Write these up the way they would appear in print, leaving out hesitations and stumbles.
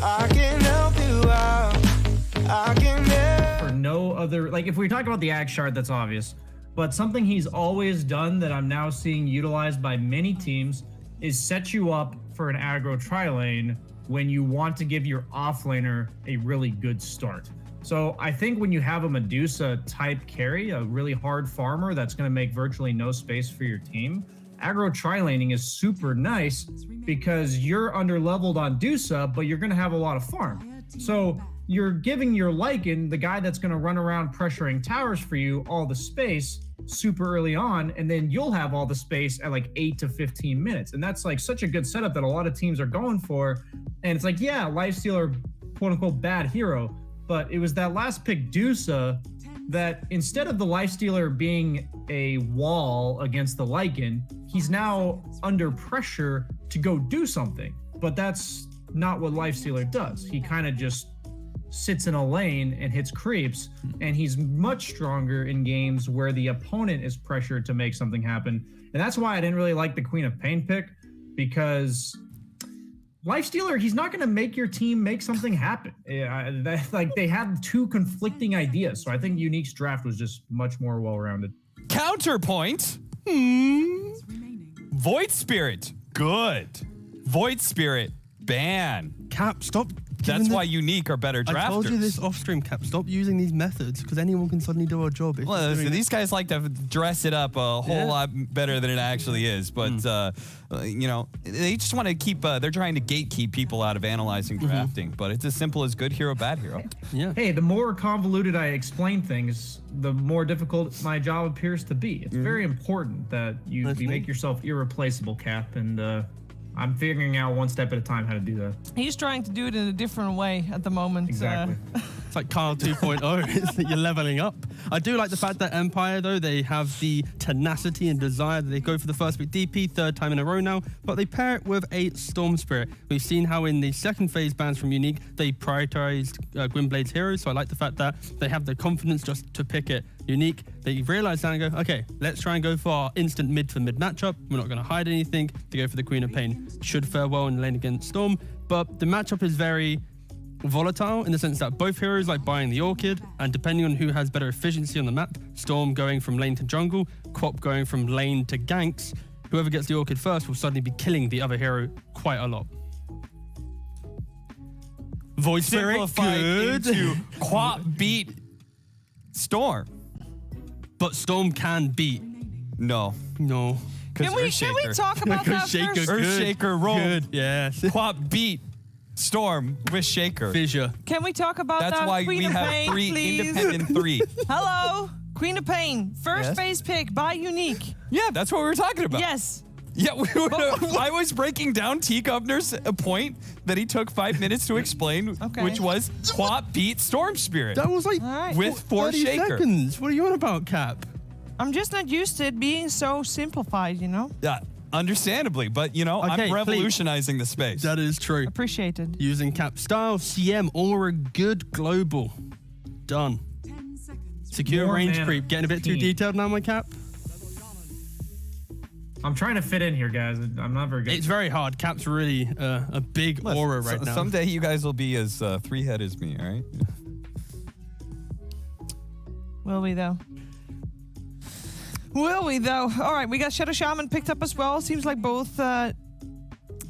I can help you out. I can help. For no other, like if we talk about the ag shard, that's obvious. But something he's always done that I'm now seeing utilized by many teams is set you up for an aggro tri-lane when you want to give your offlaner a really good start. So I think when you have a Medusa type carry, a really hard farmer that's going to make virtually no space for your team, aggro tri-laning is super nice because you're under-leveled on Dusa, but you're going to have a lot of farm. So you're giving your Lycan, the guy that's going to run around pressuring towers for you, all the space super early on, and then you'll have all the space at like 8 to 15 minutes. And that's like such a good setup that a lot of teams are going for. And it's like, yeah, Lifestealer, quote unquote, bad hero, but it was that last pick Dusa that instead of the Lifestealer being a wall against the Lycan, he's now under pressure to go do something. But that's not what Lifestealer does. He kind of just sits in a lane and hits creeps, and he's much stronger in games where the opponent is pressured to make something happen. And that's why I didn't really like the Queen of Pain pick, because Lifestealer, he's not going to make your team make something happen. Like they have two conflicting ideas. So I think Unique's draft was just much more well-rounded. Counterpoint. Void Spirit, good. Void Spirit, ban. Cap, stop. That's why Unique are better drafters. I told you this off stream, Cap. Stop using these methods because anyone can suddenly do our job. Well, these guys like to dress it up a whole lot better than it actually is. But, you know, they just want to keep, they're trying to gatekeep people out of analyzing drafting. But it's as simple as good hero, bad hero. Yeah. Hey, the more convoluted I explain things, the more difficult my job appears to be. It's very important that you make yourself irreplaceable, Cap. And, I'm figuring out one step at a time how to do that. He's trying to do it in a different way at the moment. Exactly. It's like Kyle 2.0. It's that you're leveling up. I do like the fact that Empire, though, they have the tenacity and desire that they go for the first pick DP, third time in a row now, but they pair it with a Storm Spirit. We've seen how in the second phase bans from Unique, they prioritized Gwynblade's heroes, so I like the fact that they have the confidence just to pick it. Unique, they realize that and go, okay, let's try and go for our instant mid for mid matchup. We're not going to hide anything. They go for the Queen of Pain. Should fare well in the lane against Storm, but the matchup is very volatile in the sense that both heroes like buying the Orchid, and depending on who has better efficiency on the map, Storm going from lane to jungle, Quap going from lane to ganks, whoever gets the Orchid first will suddenly be killing the other hero quite a lot. Void Spirit, good. Into Quap beat Storm. But Storm can beat. No. Can we talk about that first? Earthshaker roll. Good, yes. Quap beat Storm with Shaker. Fissure. Can we talk about that? That's why Queen we of have Pain, 3 please? independent 3. Hello, Queen of Pain, first phase pick by Unique. Yeah, that's what we were talking about. Yes. Yeah, I was breaking down T. Governor's point that he took 5 minutes to explain, which was Quap beat Storm Spirit. That was like with 4 30 Shaker. seconds. What are you on about, Cap? I'm just not used to it being so simplified, you know? Yeah, understandably, but you know, Okay, I'm revolutionizing the space. That is true. Appreciated. Using Cap style, CM, or a good global. Done. Secure More range mana. creep. Getting a bit too 15. detailed now, my Cap? I'm trying to fit in here, guys. I'm not very good. It's very hard. Cap's really a big aura right now. Someday you guys will be as 3-head as me, all right? Will we though? Will we though? All right, we got Shadow Shaman picked up as well. Seems like both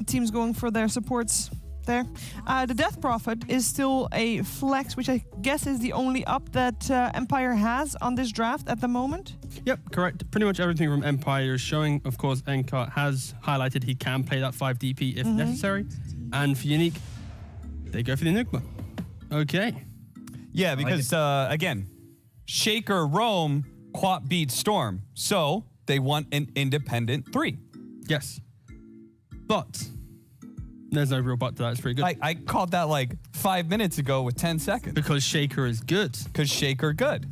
teams going for their supports there. The Death Prophet is still a flex, which I guess is the only up that Empire has on this draft at the moment. Yep, correct. Pretty much everything from Empire is showing. Of course, Enkart has highlighted he can play that 5 DP if necessary. And for Unique, they go for the Enigma. Okay. Yeah, because again, Shaker roam, Quap beat Storm. So they want an independent 3. Yes. But there's no real but to that. It's pretty good. I called that like 5 minutes ago with 10 seconds. Because Shaker is good. Because Shaker good.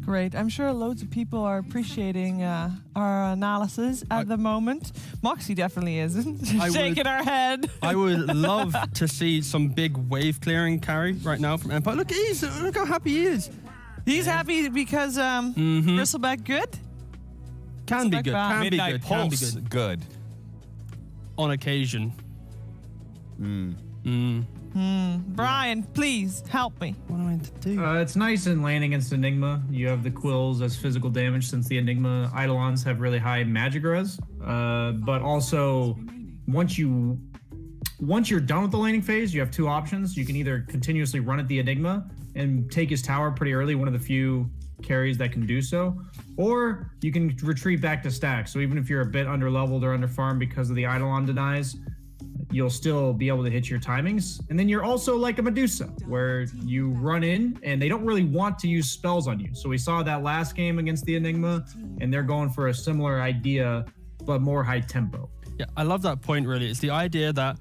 Great. I'm sure loads of people are appreciating our analysis at the moment. Moxie definitely isn't. Shaking her head. I would love to see some big wave clearing carry right now from Empire. Look, look how happy he is. He's happy because Bristleback good? Can be good. Can be Midnight good. Can be Pulse good. good. On occasion. Brian, please help me. What am I to do? It's nice in lane against Enigma. You have the Quills as physical damage since the Enigma Eidolons have really high magic res. But also, once you're done with the laning phase, you have two options. You can either continuously run at the Enigma and take his tower pretty early, one of the few carries that can do so, or you can retreat back to stack. So even if you're a bit underleveled or underfarmed because of the Eidolon denies, you'll still be able to hit your timings. And then you're also like a Medusa, where you run in and they don't really want to use spells on you. So we saw that last game against the Enigma, and they're going for a similar idea, but more high tempo. Yeah, I love that point, really. It's the idea that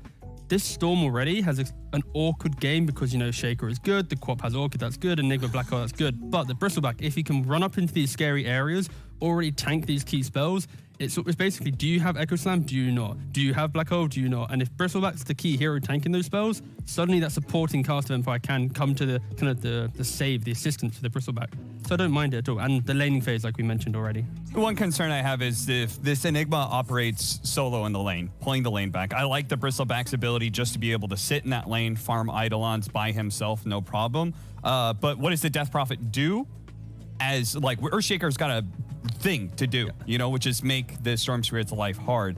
this Storm already has an awkward game because, you know, Shaker is good, the Quap has Orchid, that's good, Enigma Black Hole, that's good. But the Bristleback, if he can run up into these scary areas, already tank these key spells, it's basically, do you have Echo Slam? Do you not? Do you have Black Hole? Do you not? And if Bristleback's the key hero tanking those spells, suddenly that supporting cast of Empire can come to the kind of the save, the assistance for the Bristleback. So I don't mind it at all. And the laning phase, like we mentioned already. One concern I have is if this Enigma operates solo in the lane, pulling the lane back. I like the Bristleback's ability just to be able to sit in that lane, farm Eidolons by himself, no problem. But what does the Death Prophet do? As like Earthshaker's got a thing to do, you know, which is make the Storm Spirit's life hard.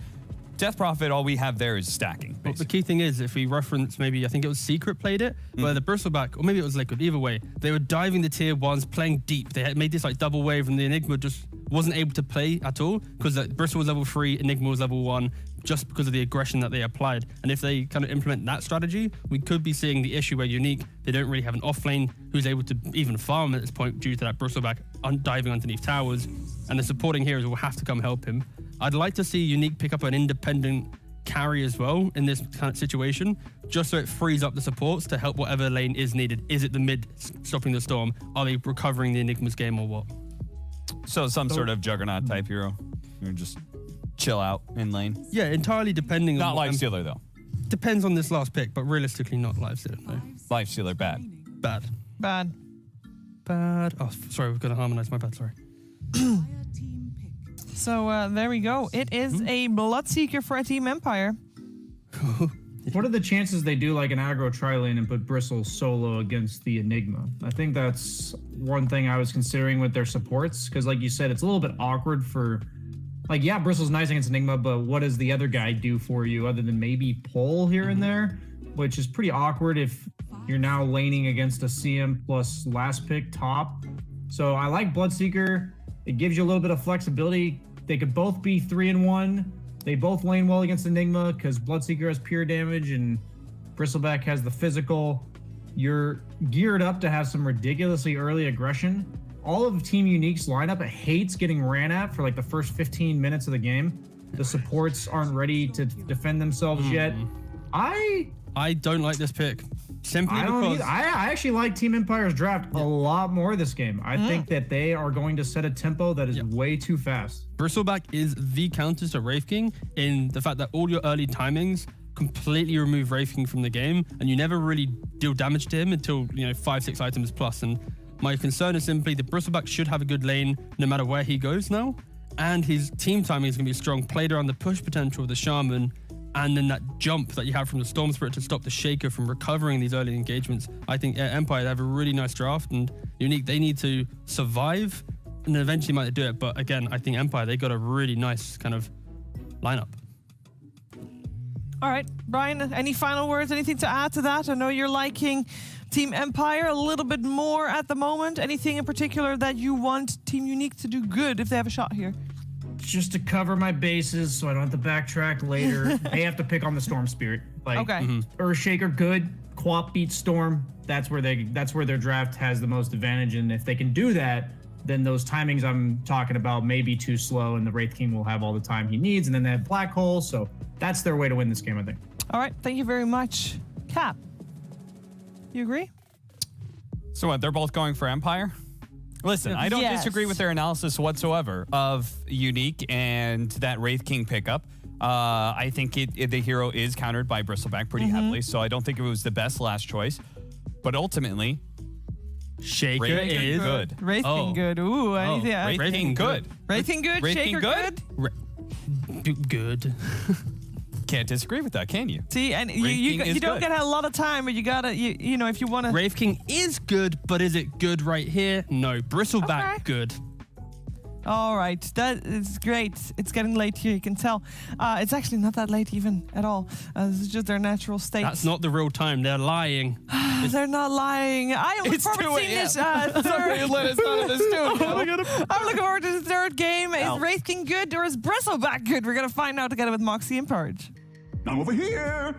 Death Prophet, all we have there is stacking. Well, the key thing is, if we reference, maybe I think it was Secret played it, where the Bristleback, or maybe it was Liquid, either way, they were diving the tier ones, playing deep. They had made this like double wave, and the Enigma just wasn't able to play at all because Bristol was level 3, Enigma was level 1, just because of the aggression that they applied. And if they kind of implement that strategy, we could be seeing the issue where Unique, they don't really have an off lane who's able to even farm at this point due to that Bristleback diving underneath towers, and the supporting heroes will have to come help him. I'd like to see Unique pick up an independent carry as well in this kind of situation, just so it frees up the supports to help whatever lane is needed. Is it the mid stopping the Storm? Are they recovering the Enigma's game or what? So some sort of Juggernaut type hero. You just chill out in lane. Yeah, entirely depending on... Not Lifestealer though. Depends on this last pick, but realistically not Lifestealer, no. Lifestealer bad. Bad. Bad. Bad. Oh, sorry, we've got to harmonize. My bad, sorry. So there we go. It is a Bloodseeker for a Team Empire. What are the chances they do like an aggro tri-lane and put Bristle solo against the Enigma? I think that's one thing I was considering with their supports, because like you said, it's a little bit awkward for, like, yeah, Bristle's nice against Enigma, but what does the other guy do for you other than maybe pull here and there, which is pretty awkward if you're now laning against a CM plus last pick top. So I like Bloodseeker. It gives you a little bit of flexibility. They could both be 3-1. They both lane well against Enigma because Bloodseeker has pure damage and Bristleback has the physical. You're geared up to have some ridiculously early aggression. All of Team Unique's lineup hates getting ran at for like the first 15 minutes of the game. The supports aren't ready to defend themselves yet. I don't like this pick. Simply I don't because... either. I actually like Team Empire's draft a lot more this game. I think that they are going to set a tempo that is way too fast. Bristleback is the counter to Wraith King in the fact that all your early timings completely remove Wraith King from the game, and you never really deal damage to him until, 5-6 items plus. And my concern is simply the Bristleback should have a good lane no matter where he goes now, and his team timing is going to be strong, played around the push potential of the Shaman, and then that jump that you have from the Storm Spirit to stop the Shaker from recovering these early engagements. I think Empire, they have a really nice draft, and Unique, they need to survive, and then eventually might do it. But again, I think Empire, they got a really nice kind of lineup. All right, Brian, any final words, anything to add to that? I know you're liking Team Empire a little bit more at the moment. Anything in particular that you want Team Unique to do good if they have a shot here? Just to cover my bases so I don't have to backtrack later. They have to pick on the Storm Spirit. Like, Earthshaker good, Quap beats Storm. That's where their draft has the most advantage, and if they can do that, then those timings I'm talking about may be too slow, and the Wraith King will have all the time he needs, and then they have Black Hole, so that's their way to win this game, I think. All right, thank you very much. Cap, you agree? So what, they're both going for Empire? Listen, I don't disagree with their analysis whatsoever of Unique and that Wraith King pickup. I think the hero is countered by Bristleback pretty heavily, so I don't think it was the best last choice. But ultimately, Shaker Wraith King is good. Wraith King good. Ooh, anything. Wraith King good. Wraith King good. Wraith King Shaker good? good. Good. can't disagree with that, can you? See, and Wraith King is you don't good. get a lot of time, but you gotta, you know, if you want to. Wraith King is good, but is it good right here? No. Bristleback, Okay. good. All right, that is great. It's getting late here, you can tell. It's actually not that late even at all. This is just their natural state. That's not the real time. They're lying. They're not lying. I look It's forward to 2 seeing this a.m. third. Let us out of this studio. I'm looking forward to the third game. Is Wraith King good or is Bristleback good? We're gonna find out together with Moxie and Purge. I'm over here.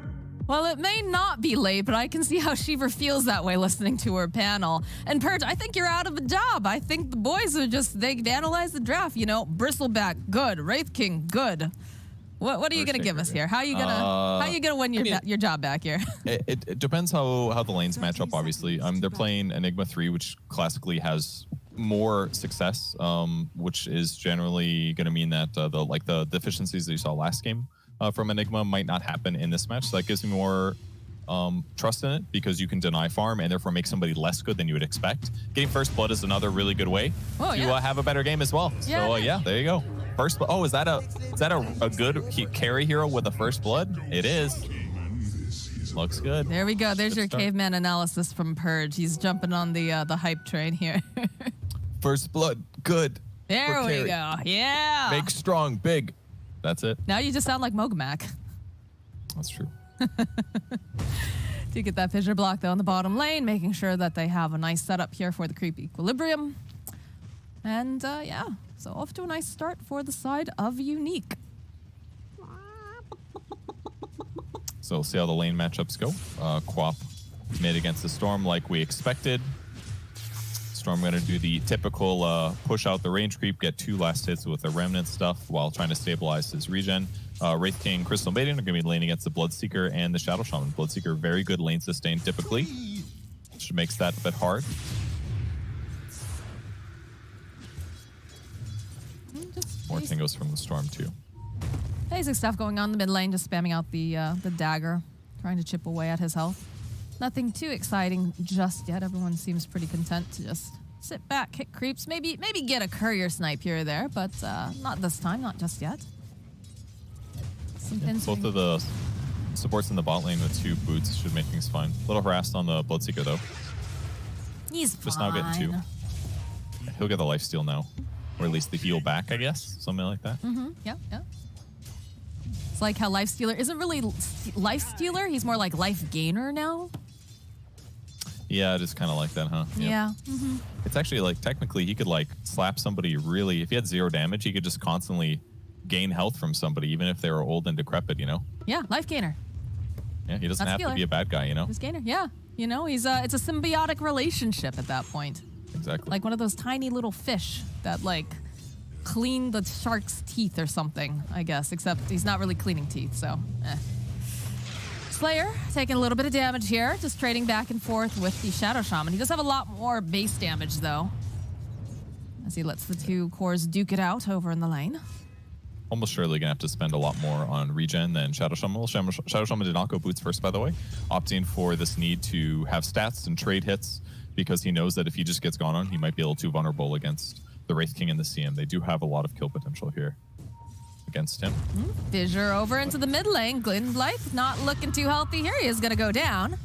Well, it may not be late, but I can see how Shiver feels that way listening to her panel. And Purge, I think you're out of a job. I think the boys are just, they analyze the draft, you know. Bristleback, good. Wraith King, good. What are you gonna give us here? How are you gonna win your job back here? It depends how the lanes match up. Obviously, they're playing Enigma 3, which classically has more success, which is generally going to mean that the deficiencies that you saw last game from Enigma might not happen in this match. So that gives me more trust in it because you can deny farm and therefore make somebody less good than you would expect. Getting first blood is another really good way to have a better game as well. So yeah, there you go. First blood. Oh, is that a good carry hero with a first blood? It is. Looks good. There we go. There's Good your start. caveman analysis from Purge. He's jumping on the hype train here. First blood, good. There For we carry. go. Yeah. Make strong, big. That's it. Now you just sound like Mogamak. That's true. To get that fissure block though in the bottom lane, making sure that they have a nice setup here for the creep equilibrium. And yeah, so off to a nice start for the side of Unique. So we'll see how the lane matchups go. Quap mid against the Storm like we expected. Storm going to do the typical push out the range creep, get 2 last hits with the Remnant stuff while trying to stabilize his regen. Wraith King, Crystal Maiden are going to be laning against the Bloodseeker and the Shadow Shaman. Bloodseeker, very good lane sustain typically, which makes that a bit hard. More tingles from the Storm too. Basic stuff going on in the mid lane, just spamming out the dagger, trying to chip away at his health. Nothing too exciting just yet. Everyone seems pretty content to just sit back, hit creeps, maybe get a courier snipe here or there, but not this time, not just yet. Both of the supports in the bot lane with 2 boots should make things fine. A little harassed on the Bloodseeker though. He's Just now getting 2. He'll get the lifesteal now. Or at least the heal back, I guess. Something like that. Yeah. It's like how Lifestealer isn't really Lifestealer, he's more like Life Gainer now. Yeah, just kind of like that, huh? Yep. Yeah. It's actually like technically he could like slap somebody really, if he had 0 damage, he could just constantly gain health from somebody, even if they were old and decrepit, you know? Yeah, Life Gainer. Yeah, he doesn't That's have to healer. be a bad guy, you know? He's Gainer, yeah. You know, he's it's a symbiotic relationship at that point. Exactly. Like one of those tiny little fish that like clean the shark's teeth or something, I guess, except he's not really cleaning teeth, so Slayer taking a little bit of damage here, just trading back and forth with the Shadow Shaman. He does have a lot more base damage though, as he lets the 2 cores duke it out over in the lane. Almost surely gonna have to spend a lot more on regen than Shadow Shaman. Well, Shadow Shaman did not go boots first, by the way, opting for this need to have stats and trade hits because he knows that if he just gets gone on, he might be a little too vulnerable against the Wraith King and the CM. They do have a lot of kill potential here against him. Fissure over into the mid lane. Glenblythe not looking too healthy here. He is going to go down.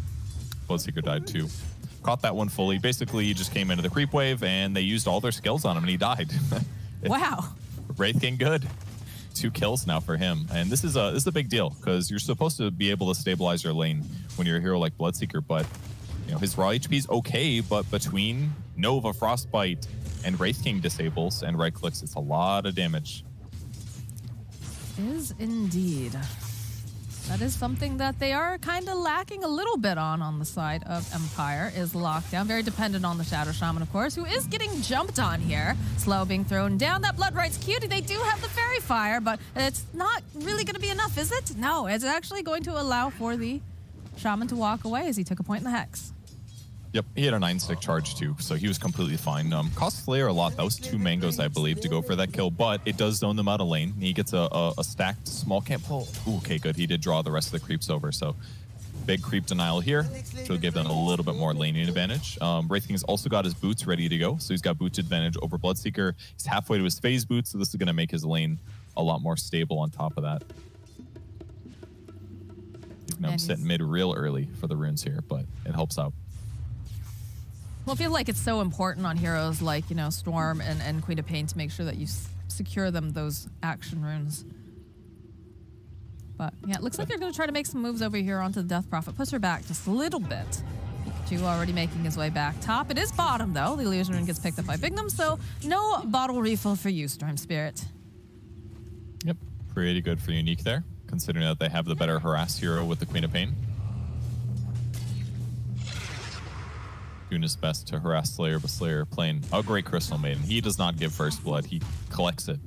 Bloodseeker died too. Caught that one fully. Basically, he just came into the creep wave and they used all their skills on him and he died. Wow. Wraith King good. 2 kills now for him. And this is a big deal because you're supposed to be able to stabilize your lane when you're a hero like Bloodseeker, but you know, his raw HP is okay, but between Nova, Frostbite, and Wraith King disables and right clicks, it's a lot of damage. Is indeed. That is something that they are kind of lacking a little bit on the side of Empire, is lockdown. Very dependent on the Shadow Shaman, of course, who is getting jumped on here. Slow being thrown down. That Blood Right's cute. They do have the Fairy Fire, but it's not really going to be enough, is it? No, it's actually going to allow for the Shaman to walk away as he took a point in the Hex. Yep, he had a 9-stick charge too, so he was completely fine. Cost Slayer a lot. That was 2 mangoes, I believe, to go for that kill, but it does zone them out of lane. He gets a stacked small camp pull. Ooh, okay, good. He did draw the rest of the creeps over, so big creep denial here, which will give them a little bit more laning advantage. Wraith King's also got his boots ready to go, so he's got boots advantage over Bloodseeker. He's halfway to his phase boots, so this is going to make his lane a lot more stable on top of that. I'm sitting mid real early for the runes here, but it helps out. Well, I feel like it's so important on heroes like, you know, Storm and Queen of Pain to make sure that you secure them those action runes. But yeah, it looks like they're going to try to make some moves over here onto the Death Prophet. Push her back just a little bit. Pikachu already making his way back top. It is bottom, though. The illusion rune gets picked up by Bignum, so no bottle refill for you, Storm Spirit. Yep, pretty good for Unique there, considering that they have the better harass hero with the Queen of Pain. Doing his best to harass Slayer, but Slayer playing a great Crystal Maiden. He does not give first blood, he collects it.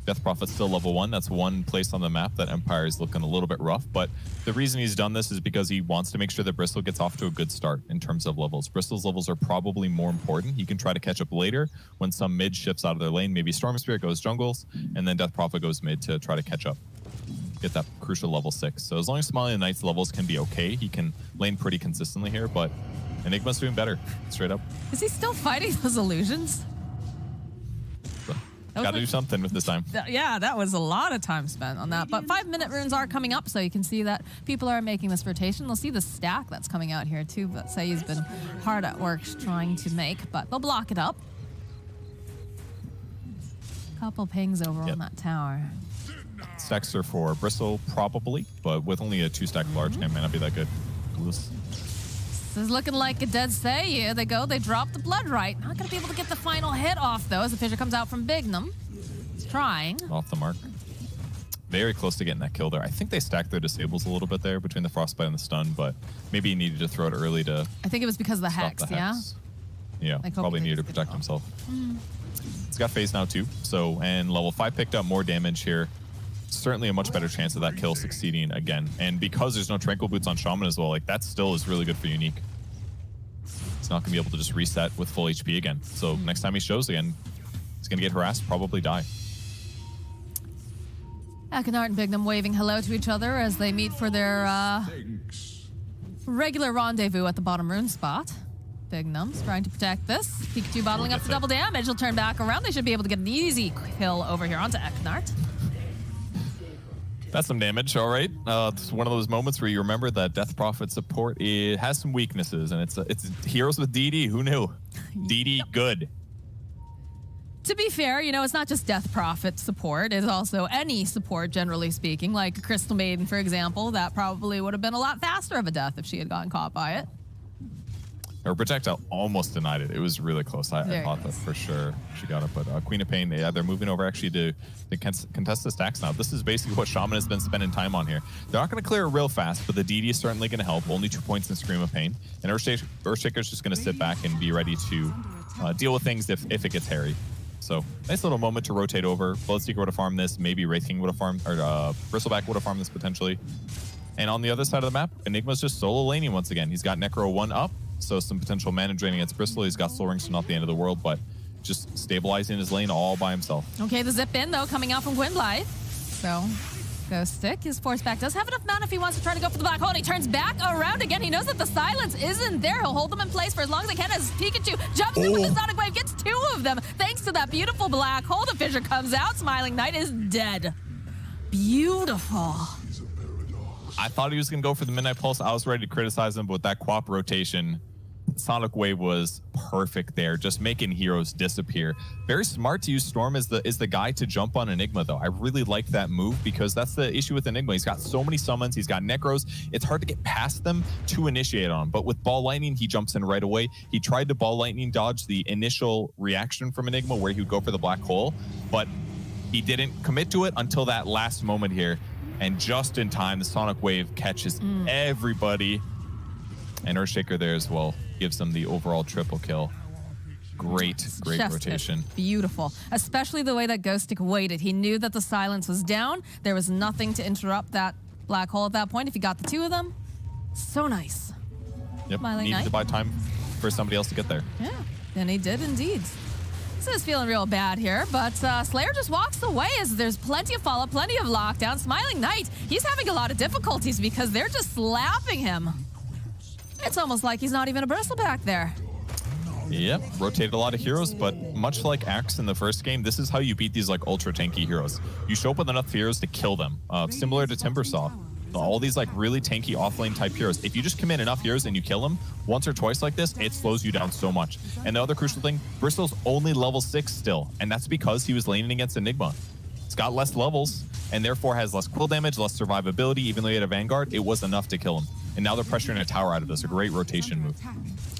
Death Prophet's still level 1. That's one place on the map that Empire is looking a little bit rough, but the reason he's done this is because he wants to make sure that Bristle gets off to a good start in terms of levels. Bristle's levels are probably more important. He can try to catch up later when some mid shifts out of their lane. Maybe Storm Spirit goes jungles, and then Death Prophet goes mid to try to catch up. Get that crucial level 6. So as long as Smiling Knight's levels can be okay, he can lane pretty consistently here, but Enigma's doing better, straight up. Is he still fighting those illusions? Got to do something with this time. Yeah, that was a lot of time spent on that. But 5-minute runes are coming up, so you can see that people are making this rotation. They'll see the stack that's coming out here too, but Sayu's been hard at work trying to make, but they'll block it up. Couple pings over on that tower. Stacks are for Bristle, probably, but with only a 2-stack large camp, may not be that good. This is looking like a dead Sayu. They go, they drop the blood right. Not gonna be able to get the final hit off though, as the Fissure comes out from Bignum. He's trying. Off the mark. Very close to getting that kill there. I think they stacked their disables a little bit there between the frostbite and the stun, but maybe he needed to throw it early to. I think it was because of the hex, Yeah, like probably needed to protect himself. He's got phase now too, so, and level 5 picked up more damage here. Certainly a much better chance of that kill succeeding again. And because there's no Tranquil Boots on Shaman as well, like that still is really good for Unique. He's not gonna be able to just reset with full HP again. So next time he shows again, he's gonna get harassed, probably die. Akinart and Bignum waving hello to each other as they meet for their regular rendezvous at the bottom rune spot. Bignum's trying to protect this. Pikachu bottling up the double damage. He'll turn back around. They should be able to get an easy kill over here onto Akinart. That's some damage, all right. It's one of those moments where you remember that Death Prophet support, it has some weaknesses, and it's heroes with DD. Who knew? DD good. To be fair, you know, it's not just Death Prophet support. It's also any support, generally speaking, like Crystal Maiden, for example. That probably would have been a lot faster of a death if she had gotten caught by it. Her projectile almost denied it. It was really close. I thought that for sure she got it. But Queen of Pain, yeah, they're moving over actually to contest the stacks now. This is basically what Shaman has been spending time on here. They're not going to clear it real fast, but the DD is certainly going to help. Only 2 points in Scream of Pain. And Earthshaker's just going to sit back and be ready to deal with things if it gets hairy. So nice little moment to rotate over. Bloodseeker would have farmed this. Maybe Wraith King would have farmed, or Bristleback would have farmed this potentially. And on the other side of the map, Enigma's just solo laning once again. He's got Necro 1 up. So some potential mana draining against Bristle. He's got Soul Ring, so not the end of the world, but just stabilizing his lane all by himself. Okay, the zip in, though, coming out from Gwynblythe. So, Ghost Stick, his Force Back does have enough mana if he wants to try to go for the Black Hole. And he turns back around again. He knows that the silence isn't there. He'll hold them in place for as long as he can as Pikachu jumps in with the Sonic Wave, gets 2 of them. Thanks to that beautiful Black Hole, the Fissure comes out. Smiling Knight is dead. Beautiful. I thought he was going to go for the Midnight Pulse. I was ready to criticize him, but with that Quap rotation, Sonic Wave was perfect there, just making heroes disappear. Very smart to use Storm as the guy to jump on Enigma, though. I really like that move because that's the issue with Enigma. He's got so many summons, he's got Necros. It's hard to get past them to initiate on him. But with Ball Lightning, he jumps in right away. He tried to Ball Lightning dodge the initial reaction from Enigma where he would go for the Black Hole, but he didn't commit to it until that last moment here. And just in time, the Sonic Wave catches everybody. And Earthshaker there as well. Gives them the overall triple kill. Great rotation. Beautiful. Especially the way that Ghost Stick waited. He knew that the silence was down. There was nothing to interrupt that Black Hole at that point if he got the 2 of them. So nice. Yep, needed to buy time for somebody else to get there. Yeah, and he did indeed. This is feeling real bad here, but Slayer just walks away as there's plenty of follow-up, plenty of lockdown. Smiling Knight, he's having a lot of difficulties because they're just slapping him. It's almost like he's not even a Bristleback there. Yep, rotated a lot of heroes, but much like Axe in the first game, this is how you beat these like ultra tanky heroes. You show up with enough heroes to kill them, similar to Timbersaw. All these like really tanky offlane type heroes. If you just commit enough heroes and you kill them once or twice like this, it slows you down so much. And the other crucial thing, Bristol's only level 6 still, and that's because he was laning against Enigma. It's got less levels and therefore has less quill damage, less survivability. Even though he had a Vanguard, it was enough to kill him. And now they're pressuring a tower out of this. A great rotation move.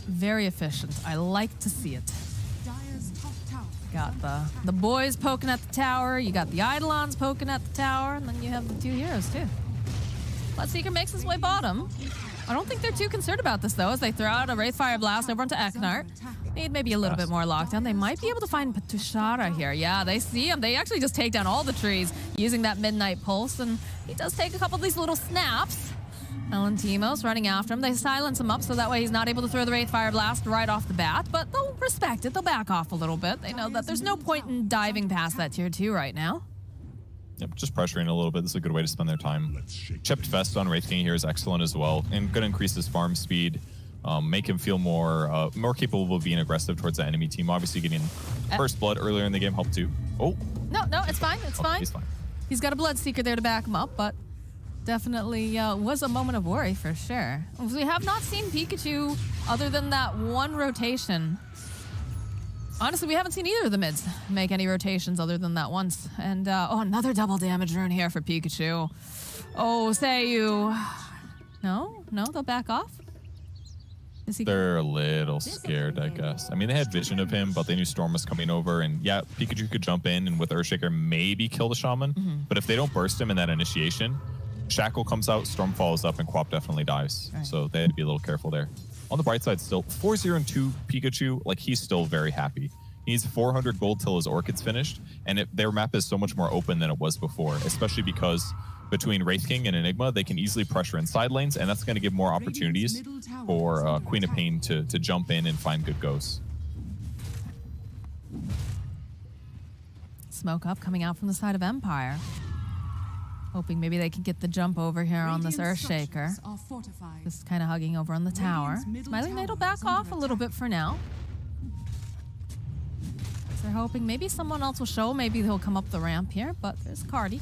Very efficient. I like to see it. Got the boys poking at the tower. You got the Eidolons poking at the tower. And then you have the 2 heroes too. Bloodseeker makes his way bottom. I don't think they're too concerned about this though, as they throw out a Wraithfire Blast over onto Eknart. Need maybe a little bit more lockdown. They might be able to find Tushara here. Yeah, they see him. They actually just take down all the trees using that Midnight Pulse, and he does take a couple of these little snaps. Elentimo's running after him. They silence him up so that way he's not able to throw the Wraithfire Blast right off the bat, but they'll respect it. They'll back off a little bit. They know that there's no point in diving past that tier 2 right now. Yep, just pressuring a little bit. This is a good way to spend their time. Chipped Vest on Wraith King here is excellent as well, and going to increase his farm speed, make him feel more capable of being aggressive towards the enemy team. Obviously, getting first blood earlier in the game helped too. Oh, no, it's fine. It's fine. He's fine. He's got a Bloodseeker there to back him up, but definitely was a moment of worry for sure. We have not seen Pikachu other than that one rotation. Honestly, we haven't seen either of the mids make any rotations other than that once. And, oh, another double damage rune here for Pikachu. Oh, say you. No, they'll back off. They're a little scared, I guess. I mean, they had vision of him, but they knew Storm was coming over. And yeah, Pikachu could jump in and with Earthshaker maybe kill the Shaman. But if they don't burst him in that initiation, Shackle comes out, Storm follows up, and Quap definitely dies. Right. So they had to be a little careful there. On the bright side, still 4-0-2 Pikachu, like he's still very happy. He needs 400 gold till his Orchid's finished, and their map is so much more open than it was before, especially because between Wraith King and Enigma, they can easily pressure in side lanes, and that's going to give more opportunities for Queen of Pain to jump in and find good goes. Smoke up coming out from the side of Empire. Hoping maybe they could get the jump over here on this Earthshaker. Just kind of hugging over on the tower. Smiling Knight will back off a little bit for now. They're hoping maybe someone else will show. Maybe he'll come up the ramp here, but there's Cardi.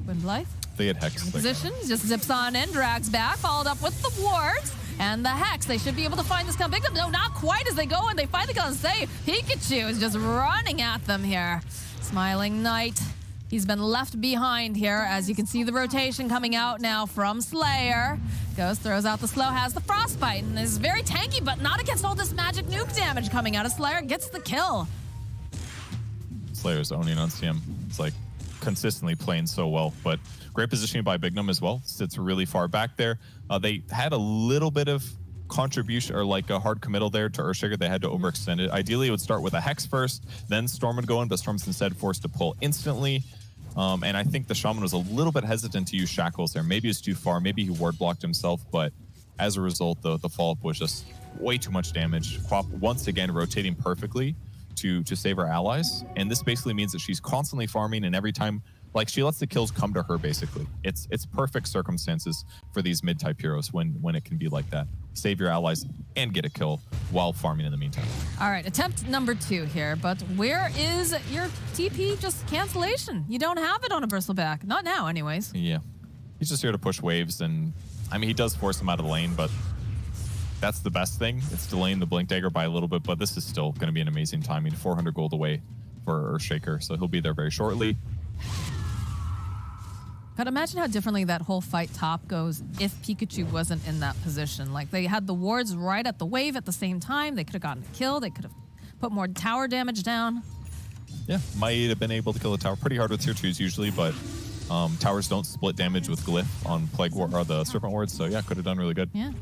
Gwynblythe. They had Hex. Position, just zips on in, drags back, followed up with the wards. And the Hex, they should be able to find this come big. No, not quite as they go, and they finally go and save. Pikachu is just running at them here. Smiling Knight. He's been left behind here, as you can see the rotation coming out now from Slayer. Goes, throws out the slow, has the Frostbite, and is very tanky, but not against all this magic nuke damage coming out of Slayer. Gets the kill. Slayer's owning on CM. It's like consistently playing so well, but great positioning by Bignum as well. Sits really far back there. They had a little bit of contribution or like a hard committal there to Earthshaker. They had to overextend it. Ideally, it would start with a Hex first, then Storm would go in, but Storm's instead forced to pull instantly. And I think the Shaman was a little bit hesitant to use Shackles there. Maybe it's too far. Maybe he ward blocked himself, but as a result, the follow-up was just way too much damage. Quap once again rotating perfectly to save her allies. And this basically means that she's constantly farming, and every time, like, she lets the kills come to her, basically. It's perfect circumstances for these mid-type heroes when it can be like that. Save your allies and get a kill while farming in the meantime. All right, attempt number 2 here, but where is your TP just cancellation? You don't have it on a Bristleback. Not now, anyways. Yeah. He's just here to push waves, and I mean, he does force him out of the lane, but that's the best thing. It's delaying the Blink Dagger by a little bit, but this is still going to be an amazing timing. 400 gold away for Earthshaker, so he'll be there very shortly. But imagine how differently that whole fight top goes if Pikachu wasn't in that position. Like, they had the wards right at the wave at the same time. They could have gotten a kill. They could have put more tower damage down. Yeah, might have been able to kill the tower. Pretty hard with tier 2s usually, but towers don't split damage with Glyph on Plague Ward or the Serpent Wards, so yeah, could have done really good. Yeah.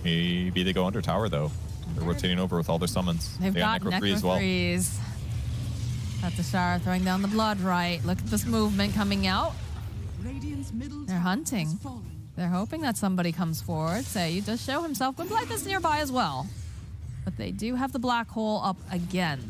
Maybe they go under tower, though. They're rotating over with all their summons. They've got Necro 3 as well. Got the Shara throwing down the Blood Right. Look at this movement coming out. They're hunting. They're hoping that somebody comes forward. Say, does show himself. Gwynblythe is nearby as well. But they do have the black hole up again.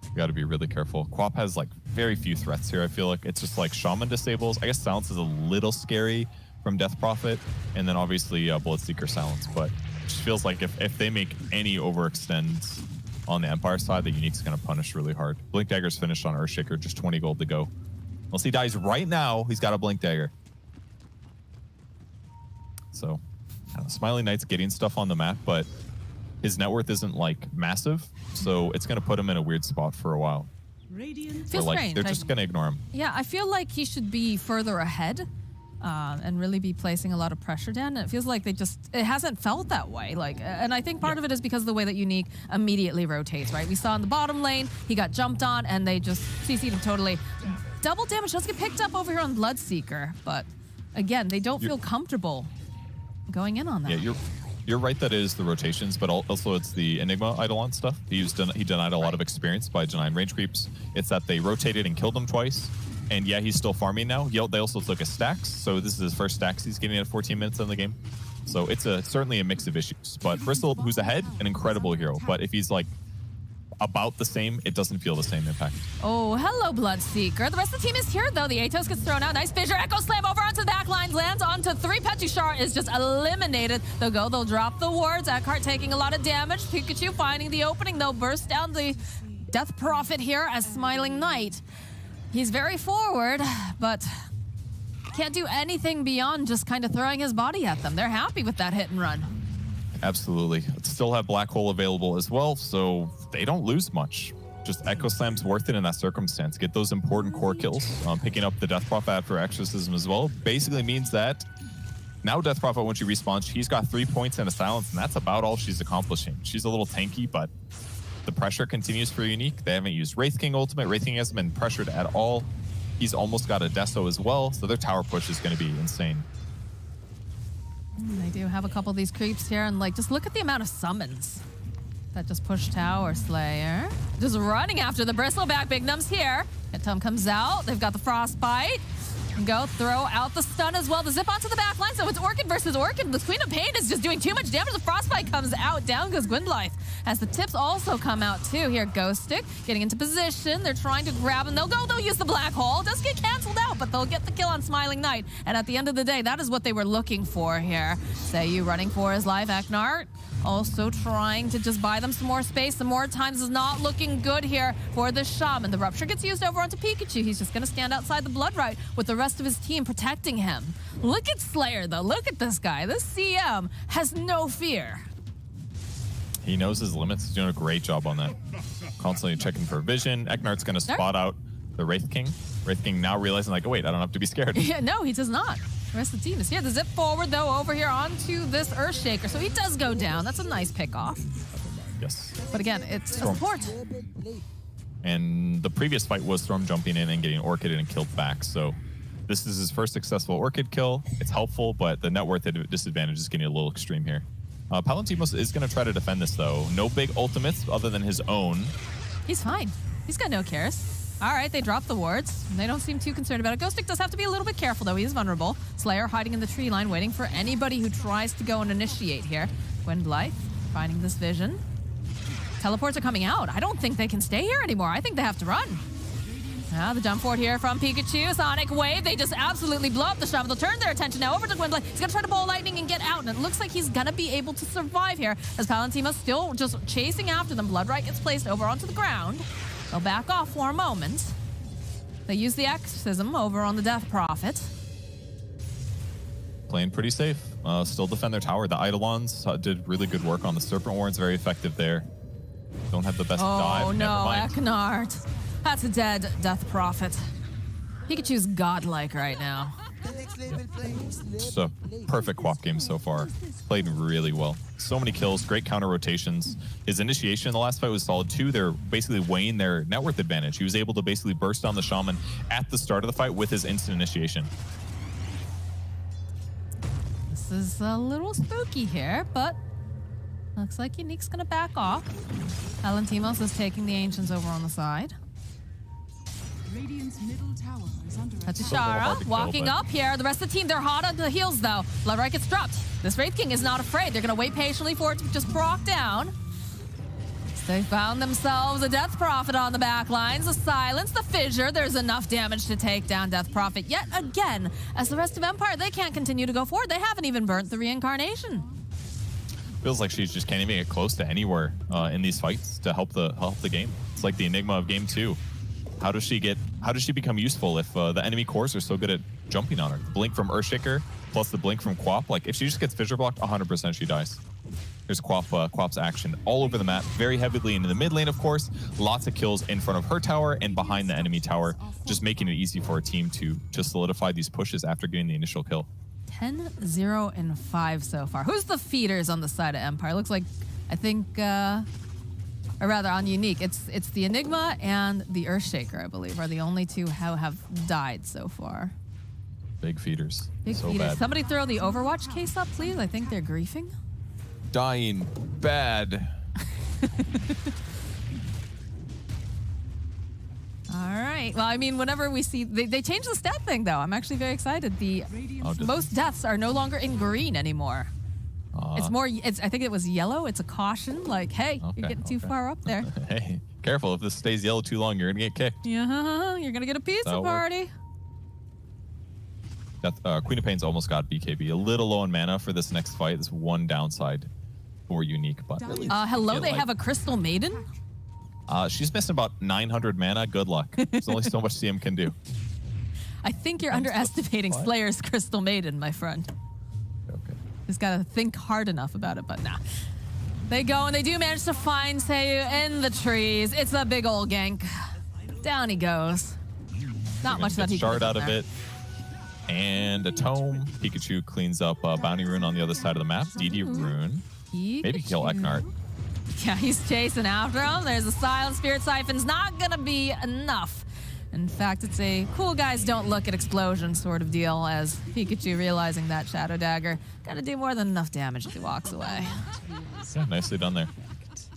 You got to be really careful. Quap has like very few threats here. I feel like it's just like Shaman disables. I guess Silence is a little scary from Death Prophet. And then obviously Bloodseeker Silence. But just feels like if they make any overextends on the Empire side, the Unique's going to punish really hard. Blink Dagger's finished on Earthshaker, just 20 gold to go. Unless he dies right now, he's got a Blink Dagger. So, Smiling Knight's getting stuff on the map, but his net worth isn't like massive, so it's going to put him in a weird spot for a while. Feels like strange. they're just going to ignore him. Yeah, I feel like he should be further ahead and really be placing a lot of pressure down. And it feels like it hasn't felt that way. Like, and I think part of it is because of the way that Unique immediately rotates, right? We saw in the bottom lane, he got jumped on and they just CC'd him totally. Double damage does get picked up over here on Bloodseeker, but again, they don't feel comfortable going in on that. Yeah, you're right that it is the rotations, but also it's the Enigma Eidolon stuff. He denied a lot of experience by denying range creeps. It's that they rotated and killed him twice. And yeah, he's still farming now. They also took his stacks, so this is his first stacks he's getting at 14 minutes in the game. So it's certainly a mix of issues. But Bristol, who's ahead, an incredible hero. But if he's like about the same, it doesn't feel the same impact. Oh, hello, Bloodseeker. The rest of the team is here, though. The Atos gets thrown out. Nice fissure. Echo Slam over onto the back lines. Lands onto 3. Petushar is just eliminated. They'll drop the wards. Eckhart taking a lot of damage. Pikachu finding the opening. They'll burst down the Death Prophet here as Smiling Knight. He's very forward, but can't do anything beyond just kind of throwing his body at them. They're happy with that hit and run. Absolutely. Still have Black Hole available as well, so they don't lose much. Just Echo Slam's worth it in that circumstance. Get those important core kills. Picking up the Death Prophet after Exorcism as well basically means that now Death Prophet, when she respawns, she's got 3 points and a silence, and that's about all she's accomplishing. She's a little tanky, but the pressure continues for Unique. They haven't used Wraith King ultimate. Wraith King hasn't been pressured at all. He's almost got a Deso as well, so their tower push is going to be insane. They do have a couple of these creeps here, and like, just look at the amount of summons that just push Tower Slayer. Just running after the Bristleback. Big Numb's here. Tom comes out. They've got the Frostbite. Go throw out the stun as well to zip onto the back line. So it's Orchid versus Orchid. The Queen of Pain is just doing too much damage. The Frostbite comes out. Down goes Gwynblythe. As the tips also come out too. Here, Ghost Stick getting into position. They're trying to grab him. They'll use the Black Hole. Does get canceled out, but they'll get the kill on Smiling Knight. And at the end of the day, that is what they were looking for here. Sayu running for his life. Aknart also trying to just buy them some more space. Some more times is not looking good here for the Shaman. The Rupture gets used over onto Pikachu. He's just going to stand outside the Blood Rite with the rest of his team protecting him. Look at Slayer, though. Look at this guy. This CM has no fear. He knows his limits. He's doing a great job on that. Constantly checking for vision. Eknart's going to spot out the Wraith King. Wraith King now realizing, like, oh, wait, I don't have to be scared. Yeah, no, he does not. The rest of the team is here. The zip forward, though, over here onto this Earthshaker. So he does go down. That's a nice pick-off. Yes. But again, it's a support. And the previous fight was Storm jumping in and getting Orchid and killed back. So this is his first successful Orchid kill. It's helpful, but the net worth disadvantage is getting a little extreme here. Palantimos is going to try to defend this, though. No big ultimates other than his own. He's fine. He's got no cares. All right, they drop the wards. They don't seem too concerned about it. Ghost Stick does have to be a little bit careful, though. He is vulnerable. Slayer hiding in the tree line, waiting for anybody who tries to go and initiate here. Gwynblythe finding this vision. Teleports are coming out. I don't think they can stay here anymore. I think they have to run. Now the jump forward here from Pikachu. Sonic Wave. They just absolutely blow up the Shaman. They'll turn their attention now over to Gwynblythe. He's going to try to Ball Lightning and get out. And it looks like he's going to be able to survive here as Palantimos still just chasing after them. Blood Rite gets placed over onto the ground. They'll back off for a moment. They use the Exorcism over on the Death Prophet. Playing pretty safe. Still defend their tower. The Eidolons did really good work on the Serpent Wards. Very effective there. Don't have the best dive. Oh Never no, mind. Eknart. That's a dead Death Prophet. Pikachu's godlike right now. It's a perfect co-op game so far. Played really well. So many kills, great counter rotations. His initiation in the last fight was solid too. They're basically weighing their net worth advantage. He was able to basically burst down the Shaman at the start of the fight with his instant initiation. This is a little spooky here, but looks like Unique's gonna back off. Palantimos is taking the Ancients over on the side. Radiant's middle tower is under attack. Tachishara walking up here. The rest of the team, they're hot on the heels though. Blood Rite gets dropped. This Wraith King is not afraid. They're gonna wait patiently for it to just proc down. So they found themselves a Death Prophet on the back lines. The silence, the fissure. There's enough damage to take down Death Prophet yet again. As the rest of Empire, they can't continue to go forward. They haven't even burnt the reincarnation. Feels like she just can't even get close to anywhere in these fights to help the game. It's like the enigma of game 2. How does she become useful if the enemy cores are so good at jumping on her? The blink from Earthshaker plus the blink from Quap. Like if she just gets fissure blocked, 100% she dies. There's Quap's action all over the map, very heavily into the mid lane, of course. Lots of kills in front of her tower and behind the enemy tower, just making it easy for a team to solidify these pushes after getting the initial kill. 10, 0, and 5 so far. Who's the feeders on the side of Empire? Looks like, I think, or rather on Unique, it's the Enigma and the Earthshaker, I believe, are the only two who have died so far. Big feeders. Big so feeders. bad. Somebody throw the Overwatch case up, please. I think they're griefing. Dying bad. All right. Well, I mean, whenever we see... They changed the stat thing, though. I'm actually very excited. The most deaths are no longer in green anymore. It's more... I think it was yellow. It's a caution. Like, hey, you're getting too far up there. Hey, careful. If this stays yellow too long, you're going to get kicked. Yeah, you're going to get a pizza That'll party. Queen of Pain's almost got BKB. A little low on mana for this next fight. This one downside for Unique. But really, hello, they have a Crystal Maiden? she's missing about 900 mana. Good luck. There's only so much CM can do. I think you're underestimating Slayer's Crystal Maiden, my friend. Okay. Just gotta think hard enough about it, but nah. They go and they do manage to find Seiyu in the trees. It's a big old gank. Down he goes. Not much that he can shard do out there. of it. And a tome. Pikachu cleans up Bounty Rune on the other side of the map. DD Rune. Maybe kill Eknart. Yeah, he's chasing after him. There's a Silent Spirit Siphon's not gonna be enough. In fact, it's a cool guys don't look at explosion sort of deal, as Pikachu realizing that Shadow Dagger gotta do more than enough damage as he walks away. Yeah, nicely done there.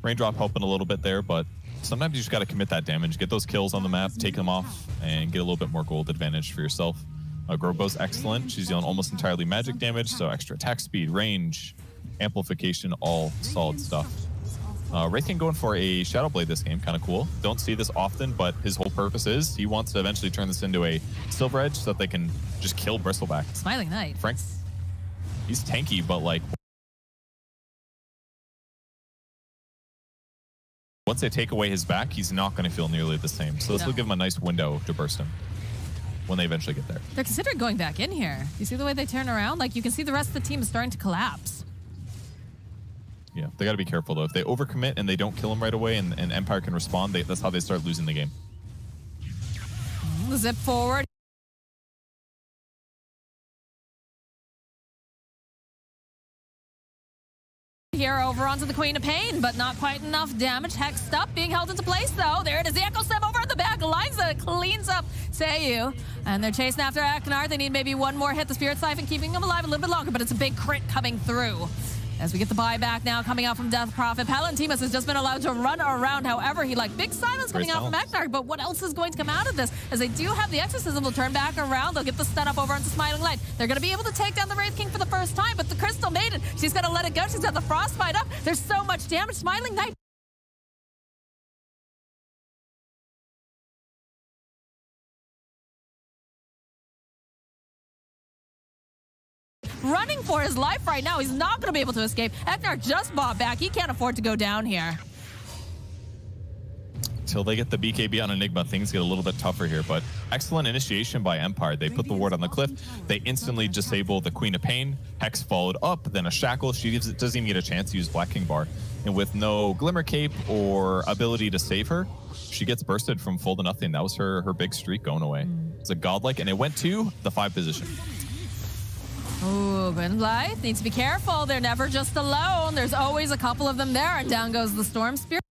Raindrop helping a little bit there, but sometimes you just gotta commit that damage. Get those kills on the map, take them off, and get a little bit more gold advantage for yourself. Grobo's excellent. She's dealing almost entirely magic damage, so extra attack speed, range, amplification, all solid stuff. Wraithking going for a Shadow Blade this game, kind of cool. Don't see this often, but his whole purpose is he wants to eventually turn this into a Silver Edge so that they can just kill Bristleback. Smiling Knight. Frank, he's tanky, but like once they take away his back, he's not going to feel nearly the same. So this will give him a nice window to burst him when they eventually get there. They're considering going back in here. You see the way they turn around? Like, you can see the rest of the team is starting to collapse. Yeah, they got to be careful, though. If they overcommit and they don't kill him right away and Empire can respond, that's how they start losing the game. Zip forward. Here over onto the Queen of Pain, but not quite enough damage. Hexed up, being held into place, though. There it is. The Echo Stem over at the back. Liza cleans up Seiyu. And they're chasing after Eknart. They need maybe one more hit. The Spirit Siphon keeping him alive a little bit longer, but it's a big crit coming through. As we get the buyback now coming out from Death Prophet. Palutimus has just been allowed to run around however he likes. Big silence coming out from Eknart, but what else is going to come out of this? As they do have the Exorcism, they'll turn back around. They'll get the stun up over onto Smiling Light. They're going to be able to take down the Wraith King for the first time, but the Crystal Maiden, she's going to let it go. She's got the Frostbite up. There's so much damage. Smiling Knight. Running for his life right now. He's not going to be able to escape. Eknart just bought back. He can't afford to go down here. Until they get the BKB on Enigma, things get a little bit tougher here, but excellent initiation by Empire. They put the ward on the cliff. They instantly disable the Queen of Pain. Hex followed up, then a Shackle. She doesn't even get a chance to use Black King Bar. And with no Glimmer Cape or ability to save her, she gets bursted from full to nothing. That was her big streak going away. It's a godlike, and it went to the 5 position. Ooh, Blythe needs to be careful. They're never just alone. There's always a couple of them there, and down goes the Storm Spirit.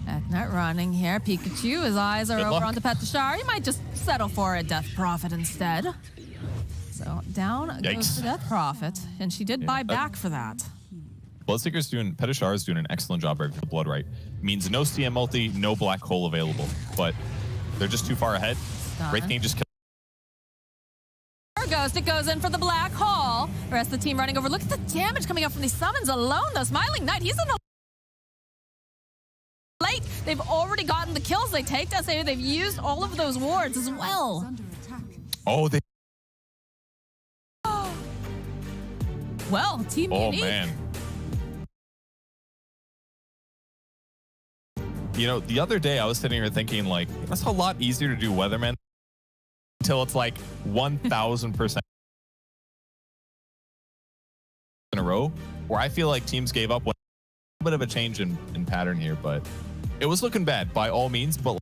Eknart running here. Pikachu, his eyes are over onto Petashar. He might just settle for a Death Prophet instead. So down goes the Death Prophet, and she did buy back for that. Bloodseeker's Petashar is doing an excellent job right with the Blood Right. Means no CM multi, no Black Hole available, but they're just too far ahead. Wraith King just killed. Ghost, it goes in for the Black Hole. The rest of the team running over. Look at the damage coming up from these summons alone, though. Smiling Knight, he's in a They've already gotten the kills. They take that. They've used all of those wards as well. Under attack. Oh, they. Well, Team Oh Unique. man. You know, the other day I was sitting here thinking like, that's a lot easier to do Weatherman until it's like 1,000% in a row, where I feel like teams gave up. A bit of a change in pattern here, but it was looking bad by all means. But